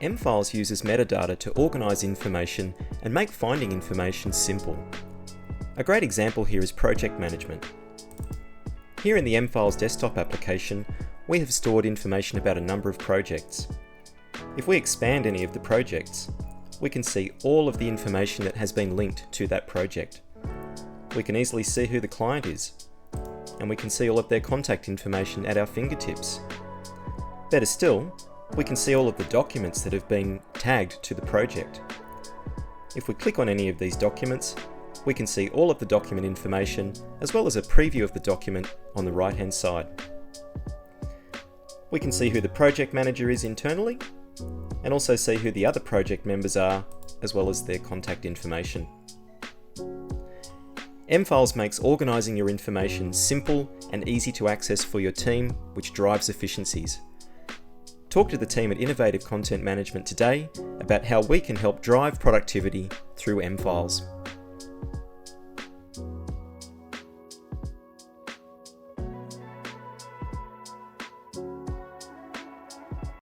M-Files uses metadata to organise information and make finding information simple. A great example here is project management. Here in the M-Files desktop application, we have stored information about a number of projects. If we expand any of the projects, we can see all of the information that has been linked to that project. We can easily see who the client is, and we can see all of their contact information at our fingertips. Better still, we can see all of the documents that have been tagged to the project. If we click on any of these documents, we can see all of the document information as well as a preview of the document on the right-hand side. We can see who the project manager is internally and also see who the other project members are as well as their contact information. M-Files makes organising your information simple and easy to access for your team, which drives efficiencies. Talk to the team at Innovative Content Management today about how we can help drive productivity through M-Files.